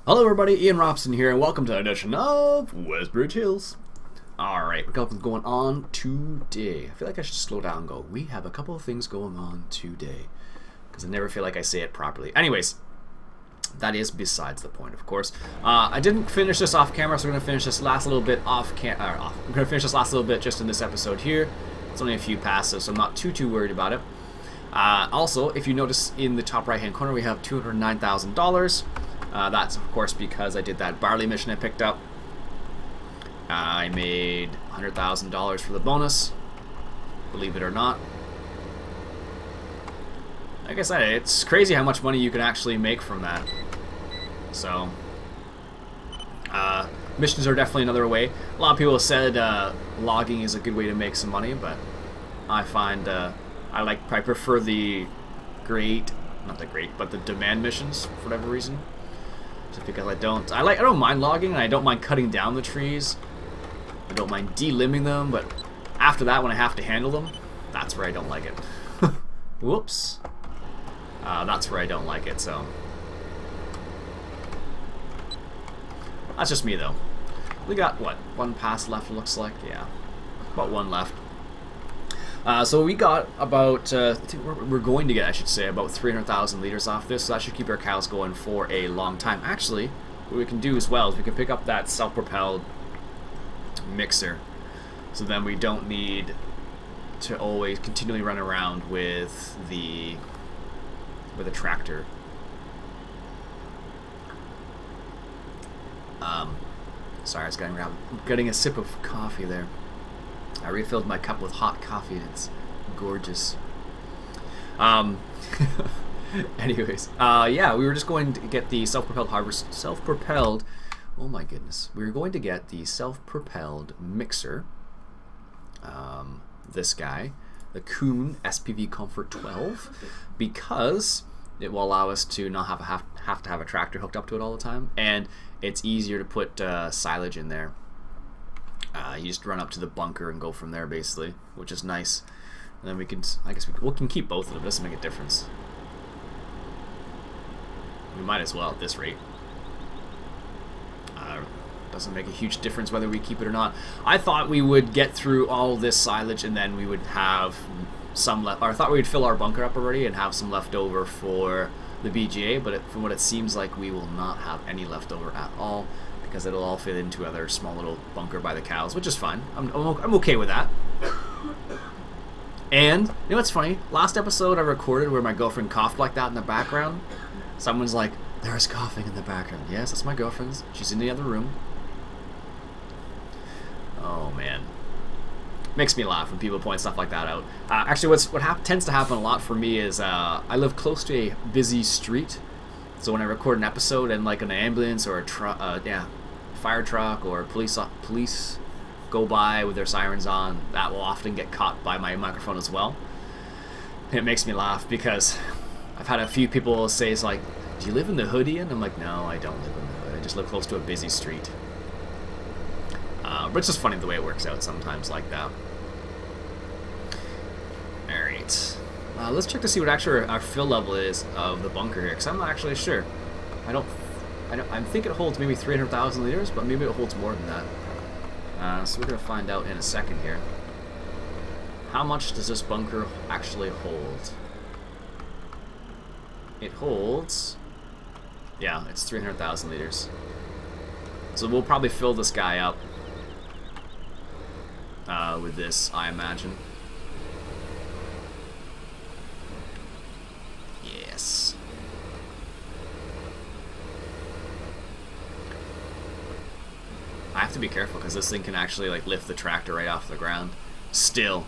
Hello everybody, Iain Robson here, and welcome to an edition of Westbridge Hills. Alright, we got what's going on today. I feel like I should slow down and go, we have a couple of things going on today. Because I never feel like I say it properly. Anyways, that is besides the point, of course. I didn't finish this off camera, so we're going to finish this last little bit off camera. We're going to finish this last little bit just in this episode here. It's only a few passes, so I'm not too worried about it. Also, if you notice in the top right hand corner, we have $209,000. That's of course because I did that barley mission I picked up. I made $100,000 for the bonus, believe it or not. Like I said, it's crazy how much money you can actually make from that. So, missions are definitely another way. A lot of people have said logging is a good way to make some money, but I find I prefer the the demand missions for whatever reason. Just because I don't mind logging, and I don't mind cutting down the trees. I don't mind delimbing them, but after that, when I have to handle them, that's where I don't like it. Whoops. That's where I don't like it, so. That's just me, though. We got, what, one pass left, it looks like? Yeah. About one left. So we got about, I think we're going to get, I should say, about 300,000 liters off this, so that should keep our cows going for a long time. Actually, what we can do as well is we can pick up that self-propelled mixer, so then we don't need to always continually run around with a tractor. Sorry, I was getting a sip of coffee there. I refilled my cup with hot coffee and it's gorgeous. Anyways, yeah, we were just going to get the self-propelled, oh my goodness. We were going to get the self-propelled mixer, this guy, the Kuhn SPV Comfort 12, because it will allow us to not have to have a tractor hooked up to it all the time, and it's easier to put silage in there. You just run up to the bunker and go from there, basically, which is nice. And then we can, I guess we can keep both of them. It doesn't make a difference. We might as well at this rate. Doesn't make a huge difference whether we keep it or not. I thought we would get through all this silage and then we would have some left. Or I thought we would fill our bunker up already and have some left over for the BGA, but from what it seems like, we will not have any left over at all, because it'll all fit into other small little bunker by the cows, which is fine. I'm okay with that. And, you know what's funny? Last episode I recorded where my girlfriend coughed like that in the background. Someone's like, there's coughing in the background. Yes, that's my girlfriend's. She's in the other room. Oh, man. Makes me laugh when people point stuff like that out. Actually, what tends to happen a lot for me is I live close to a busy street. So when I record an episode and like an ambulance or a fire truck or police go by with their sirens on, that will often get caught by my microphone as well. And it makes me laugh because I've had a few people say, it's like, do you live in the hood, Iain? I'm like, no, I don't live in the hood. I just live close to a busy street. But it's just funny the way it works out sometimes like that. Alright. Let's check to see what actually our fill level is of the bunker here, because I'm not actually sure. I think it holds maybe 300,000 liters, but maybe it holds more than that. So we're going to find out in a second here. How much does this bunker actually hold? It holds, yeah, it's 300,000 liters. So we'll probably fill this guy up with this, I imagine. Yes. I have to be careful because this thing can actually like lift the tractor right off the ground. Still.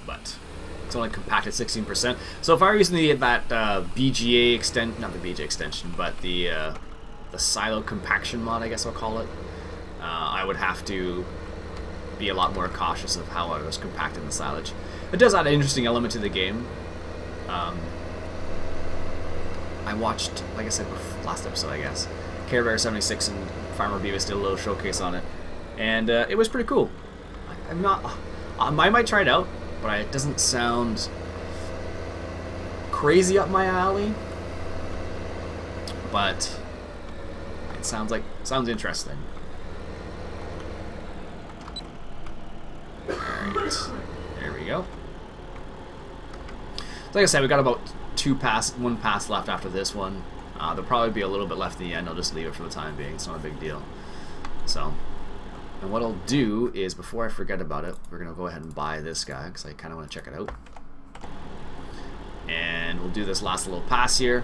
But it's only compacted 16%. So if I were using that BGA extent, not the BGA extension, but the silo compaction mod, I guess I'll call it, I would have to be a lot more cautious of how I was compacting the silage. It does add an interesting element to the game. I watched, like I said, last episode, I guess, Care Bear 76 and Farmer Beavis did a little showcase on it, and it was pretty cool. I might try it out, but it doesn't sound crazy up my alley. but it sounds interesting. Alright, there we go. Like I said, we got about one pass left after this one. There'll probably be a little bit left in the end. I'll just leave it for the time being. It's not a big deal. So, and what I'll do is, before I forget about it, we're going to go ahead and buy this guy, because I kind of want to check it out. And we'll do this last little pass here,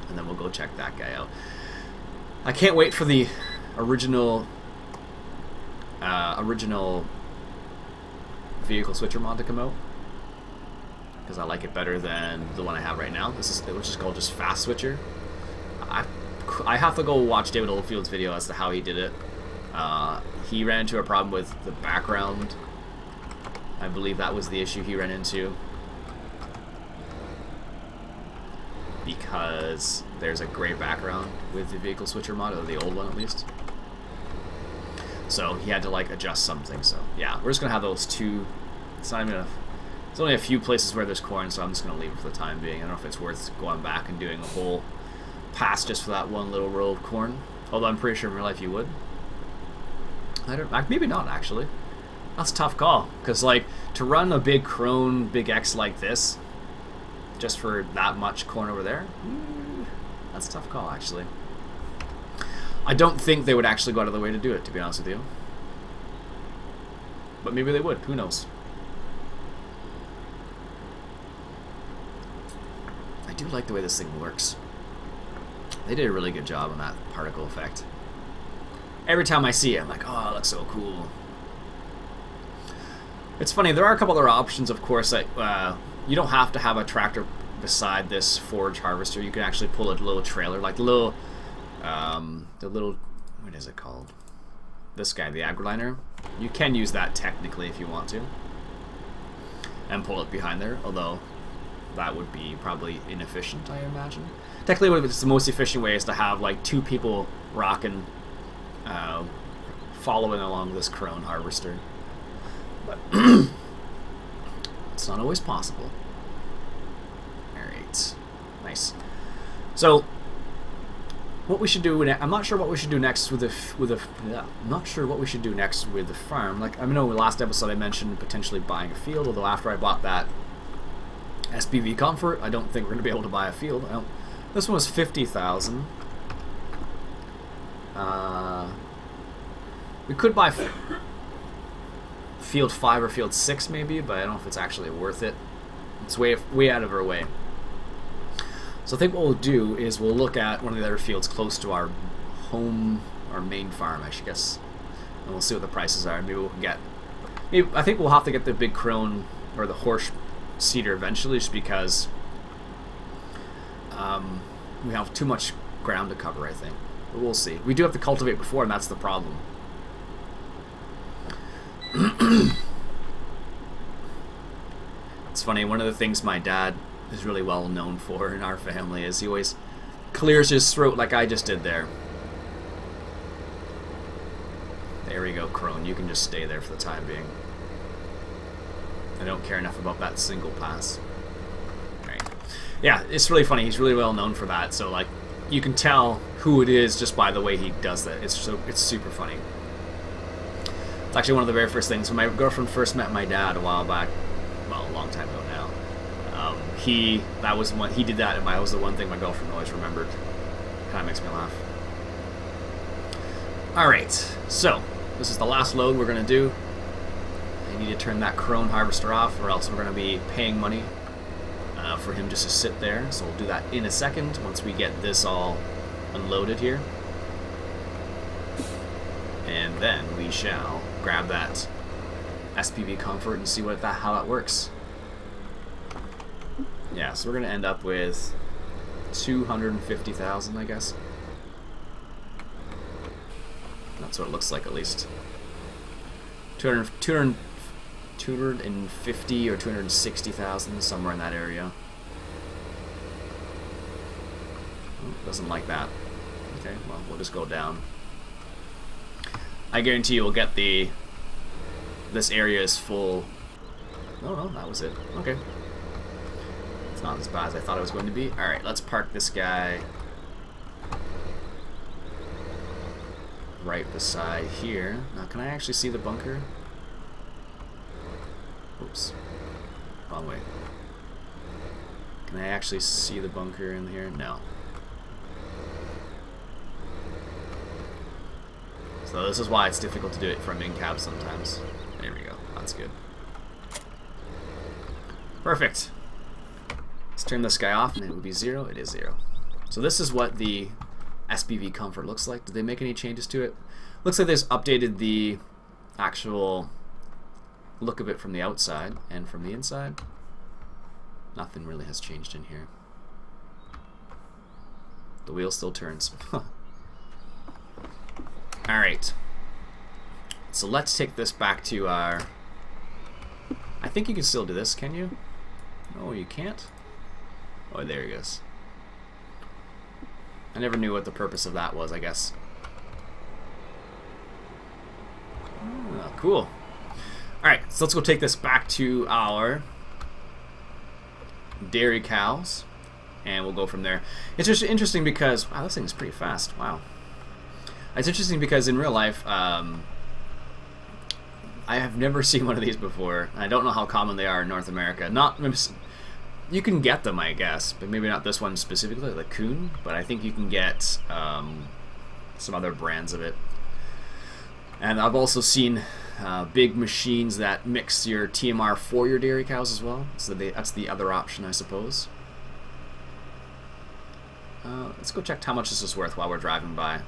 and then we'll go check that guy out. I can't wait for the original vehicle switcher mod to come out, because I like it better than the one I have right now. Which is called just Fast Switcher. I have to go watch David Oldfield's video as to how he did it. He ran into a problem with the background. I believe that was the issue he ran into, because there's a gray background with the vehicle switcher mod, or the old one at least. So he had to like adjust something. So yeah, we're just gonna have those two. It's not even enough. There's only a few places where there's corn, so I'm just gonna leave it for the time being. I don't know if it's worth going back and doing a whole pass just for that one little row of corn. Although I'm pretty sure in real life you would. Maybe not actually. That's a tough call, because like to run a big Krone Big X like this, just for that much corn over there, that's a tough call actually. I don't think they would actually go out of the way to do it, to be honest with you. But maybe they would, who knows. I do like the way this thing works. They did a really good job on that particle effect. Every time I see it, I'm like, oh, it looks so cool. It's funny, there are a couple other options, of course, that you don't have to have a tractor beside this forage harvester. You can actually pull a little trailer, like the little, what is it called? This guy, the AgriLiner. You can use that technically if you want to, and pull it behind there, although that would be probably inefficient, I imagine. Technically, what it's the most efficient way is to have like two people rocking, following along this Krone harvester. But it's not always possible. Alright. Nice. So, what we should do, I'm not sure what we should do next with I'm not sure what we should do next with the farm. Like, I know in the last episode I mentioned potentially buying a field, although after I bought that SPV Comfort, I don't think we're going to be able to buy a field. This one was 50,000. We could buy Field 5 or Field 6 maybe, but I don't know if it's actually worth it. It's way out of our way. So I think what we'll do is we'll look at one of the other fields close to our home, our main farm, I guess, and we'll see what the prices are. Maybe we can get. I think we'll have to get the big Krone or the horse seeder eventually, just because we have too much ground to cover, I think. But we'll see. We do have to cultivate before, and that's the problem. It's funny, one of the things my dad is really well known for in our family is he always clears his throat like I just did there. There we go, Krone. You can just stay there for the time being. I don't care enough about that single pass. Right. Yeah, it's really funny. He's really well known for that. So like, you can tell who it is just by the way he does that. It's super funny. It's actually one of the very first things when my girlfriend first met my dad a while back. Well, a long time ago now. He did that, and that was the one thing my girlfriend always remembered. Kind of makes me laugh. All right, so this is the last load we're gonna do. I need to turn that Krone harvester off, or else we're gonna be paying money for him just to sit there. So we'll do that in a second once we get this all unloaded here, and then we shall grab that SPV Comfort and see how that works. Yeah, so we're gonna end up with 250,000, I guess. That's what it looks like, at least. 250 or 260,000, somewhere in that area. Oh, doesn't like that. Okay, well, we'll just go down. I guarantee you we'll get this area is full. No, that was it. Okay. It's not as bad as I thought it was going to be. Alright, let's park this guy right beside here. Now, can I actually see the bunker? Oops. Wrong way. Can I actually see the bunker in here? No. So this is why it's difficult to do it from in-cab sometimes. There we go. That's good. Perfect. Let's turn this guy off and it will be 0. It is 0. So this is what the SPV Comfort looks like. Did they make any changes to it? Looks like they've updated the actual look of it from the outside and from the inside. Nothing really has changed in here. The wheel still turns. Alright. So let's take this back to our... I think you can still do this, can you? No, you can't? Oh, there he goes. I never knew what the purpose of that was, I guess. Oh, cool. Alright, so let's go take this back to our dairy cows, and we'll go from there. It's just interesting because... Wow, this thing is pretty fast. Wow. It's interesting because in real life, I have never seen one of these before. I don't know how common they are in North America. You can get them, I guess, but maybe not this one specifically, the Coon, but I think you can get some other brands of it. And I've also seen big machines that mix your TMR for your dairy cows as well, so that's the other option, I suppose. Let's go check how much this is worth while we're driving by.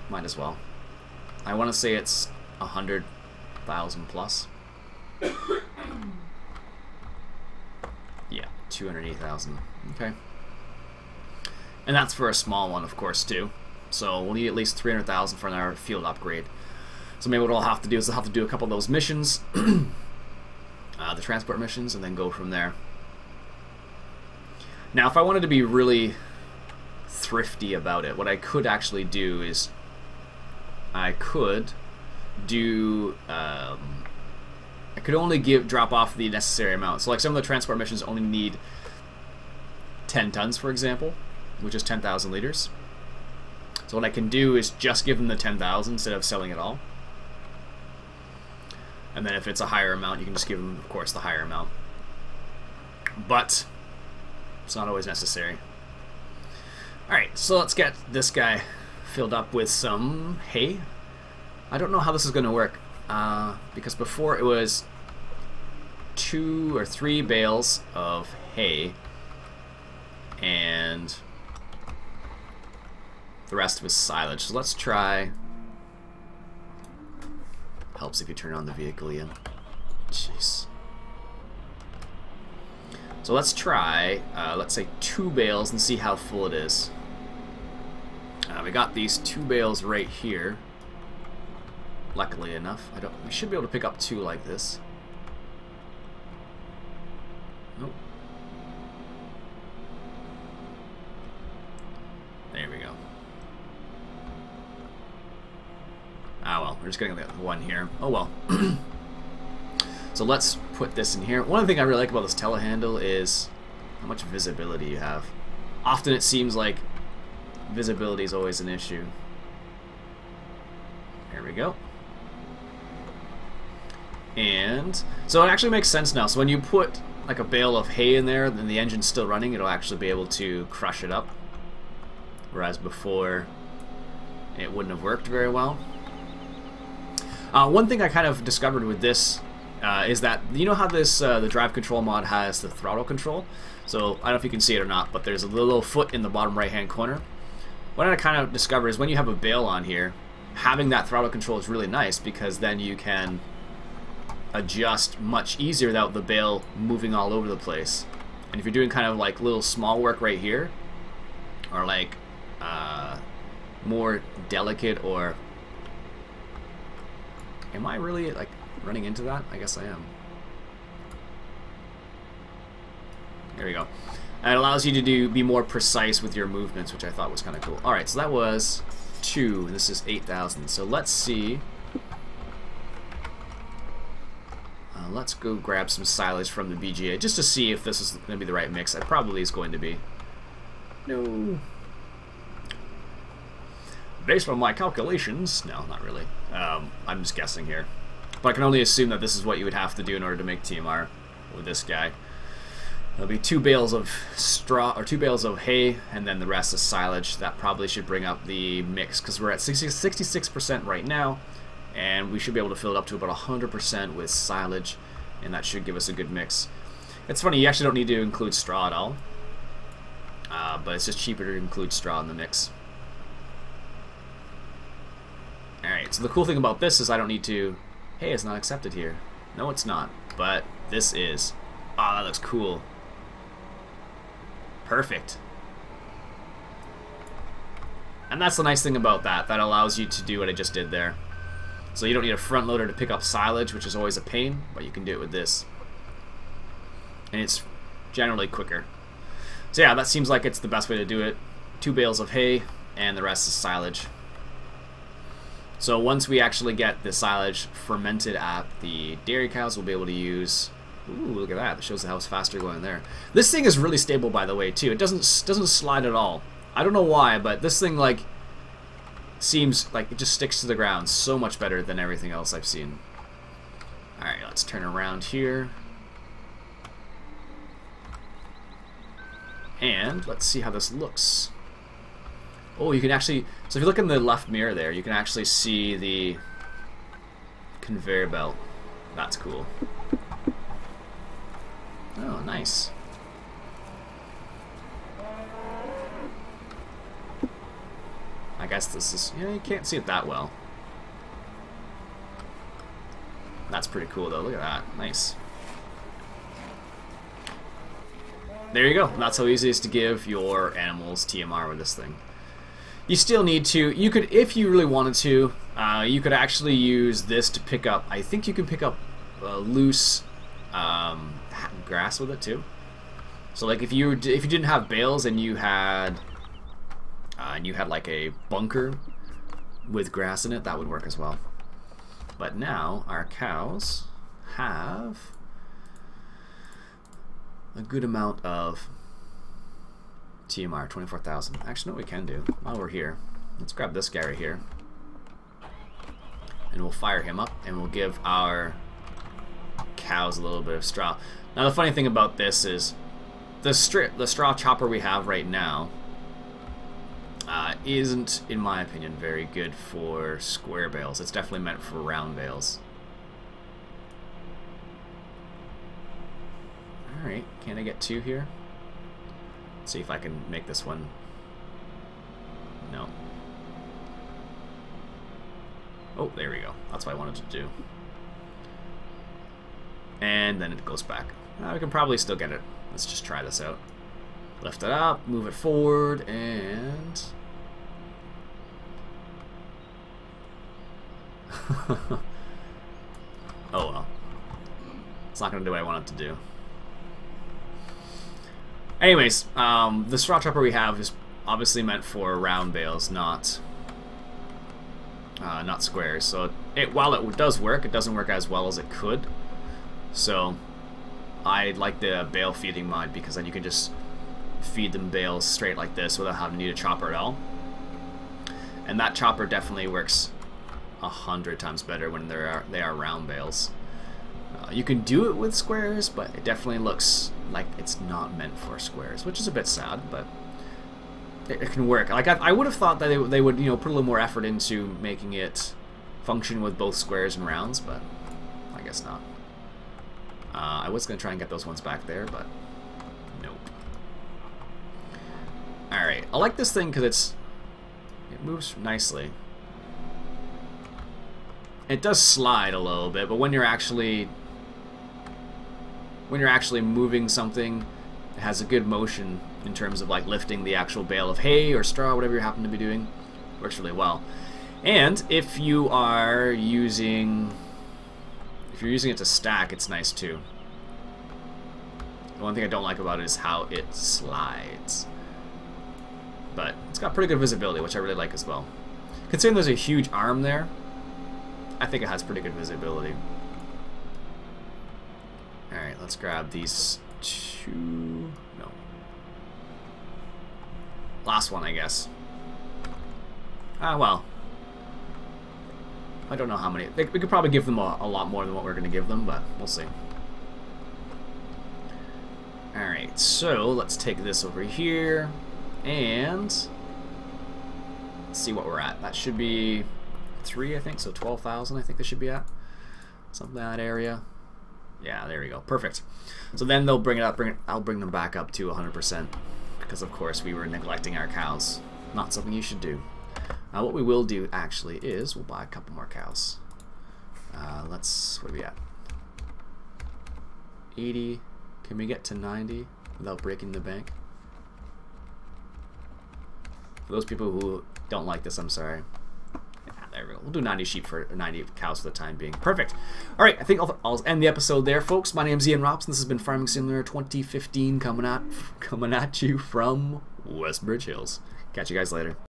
Might as well. I want to say it's 100,000 plus. Yeah, 280,000. Okay. And that's for a small one, of course, too. So we'll need at least 300,000 for our field upgrade. So maybe what I'll have to do is I'll have to do a couple of those missions, the transport missions, and then go from there. Now, if I wanted to be really thrifty about it, what I could actually do is I could do I could only drop off the necessary amount. So like some of the transport missions only need 10 tons, for example, which is 10,000 liters. So what I can do is just give them the 10,000 instead of selling it all. And then if it's a higher amount, you can just give them, of course, the higher amount. But it's not always necessary. Alright, so let's get this guy filled up with some hay. I don't know how this is going to work, because before it was 2 or 3 bales of hay and the rest was silage. So let's try... Helps if you turn on the vehicle, Iain. Jeez. So let's try, let's say 2 bales and see how full it is. We got these 2 bales right here. Luckily enough, we should be able to pick up 2 like this. Nope. There we go. Ah well, we're just getting the one here. Oh well. So let's put this in here. One thing I really like about this telehandle is how much visibility you have. Often it seems like visibility is always an issue. There we go. And so it actually makes sense now. So when you put like a bale of hay in there and the engine's still running, it'll actually be able to crush it up. Whereas before it wouldn't have worked very well. One thing I kind of discovered with this is that, you know how this the drive control mod has the throttle control? So I don't know if you can see it or not, but there's a little foot in the bottom right hand corner. What I kind of discovered is when you have a bale on here, having that throttle control is really nice, because then you can adjust much easier without the bale moving all over the place. And if you're doing kind of like little small work right here, or like more delicate, or am I really like running into that? I guess I am. There we go. And it allows you to be more precise with your movements, which I thought was kind of cool. Alright, so that was 2, and this is 8,000. So let's see. Let's go grab some silage from the BGA, just to see if this is going to be the right mix. It probably is going to be. No. Based on my calculations, no, not really. I'm just guessing here. But I can only assume that this is what you would have to do in order to make TMR with this guy. There'll be 2 bales of straw, or 2 bales of hay, and then the rest is silage. That probably should bring up the mix, because we're at 66% right now, and we should be able to fill it up to about 100% with silage, and that should give us a good mix. It's funny, you actually don't need to include straw at all, but it's just cheaper to include straw in the mix. Alright, so the cool thing about this is I don't need to... Hey, it's not accepted here. No, it's not, but this is. Ah, that looks cool. Perfect. And that's the nice thing about that. That allows you to do what I just did there. So you don't need a front loader to pick up silage, which is always a pain, but you can do it with this. And it's generally quicker. So yeah, that seems like it's the best way to do it. 2 bales of hay, and the rest is silage. So once we actually get the silage fermented at the dairy cows, we'll be able to use... Ooh, look at that. That shows how fast you're going there. This thing is really stable, by the way, too. It doesn't slide at all. I don't know why, but this thing, like, seems like it just sticks to the ground so much better than everything else I've seen. Alright, let's turn around here. And let's see how this looks. Oh, you can actually... So if you look in the left mirror there, you can actually see the conveyor belt. That's cool. Oh, nice. I guess this is... Yeah, you can't see it that well. That's pretty cool, though. Look at that. Nice. There you go. That's how easy it is to give your animals TMR with this thing. You still need to... You could, if you really wanted to, you could actually use this to pick up... I think you can pick up loose... grass with it too. So like if you didn't have bales and you had like a bunker with grass in it, that would work as well. But now our cows have a good amount of TMR, 24,000. Actually, know what we can do while we're here. Let's grab this guy right here, and we'll fire him up, and we'll give our cows a little bit of straw. Now the funny thing about this is the straw chopper we have right now isn't, in my opinion, very good for square bales. It's definitely meant for round bales. Alright, can I get 2 here? Let's see if I can make this one. No. Oh, there we go. That's what I wanted to do. And then it goes back. We can probably still get it. Let's just try this out. Lift it up, move it forward, and... oh well. It's not going to do what I want it to do. Anyways, the straw chopper we have is obviously meant for round bales, not squares. So while it does work, it doesn't work as well as it could. So I like the bale feeding mod, because then you can just feed them bales straight like this without having to need a chopper at all. And that chopper definitely works 100 times better when they are round bales. You can do it with squares, but it definitely looks like it's not meant for squares, which is a bit sad, but it can work. Like I would have thought that they would, you know, put a little more effort into making it function with both squares and rounds, but I guess not. I was going to try and get those ones back there, but nope. Alright, I like this thing because it moves nicely. It does slide a little bit, but when you're actually moving something, it has a good motion in terms of like lifting the actual bale of hay or straw, whatever you happen to be doing. Works really well. And if you are using... If you're using it to stack, it's nice too. The one thing I don't like about it is how it slides. But it's got pretty good visibility, which I really like as well. Considering there's a huge arm there, I think it has pretty good visibility. Alright, let's grab these 2... No. Last one, I guess. Well. I don't know how many. We could probably give them a lot more than what we're going to give them, but we'll see. Alright, so let's take this over here. And see what we're at. That should be 3, I think, so 12,000 I think they should be at. Something in that area. Yeah, there we go. Perfect. So then they'll bring it up, I'll bring them back up to 100%. Because of course we were neglecting our cows. Not something you should do. What we will do actually is we'll buy a couple more cows. What are we at? 80. Can we get to 90 without breaking the bank? For those people who don't like this, I'm sorry. Yeah, there we go. We'll do 90 sheep for 90 cows for the time being. Perfect. All right, I think I'll end the episode there, folks. My name's Iain Robson. This has been Farming Simulator 2015 coming at you from Westbridge Hills. Catch you guys later.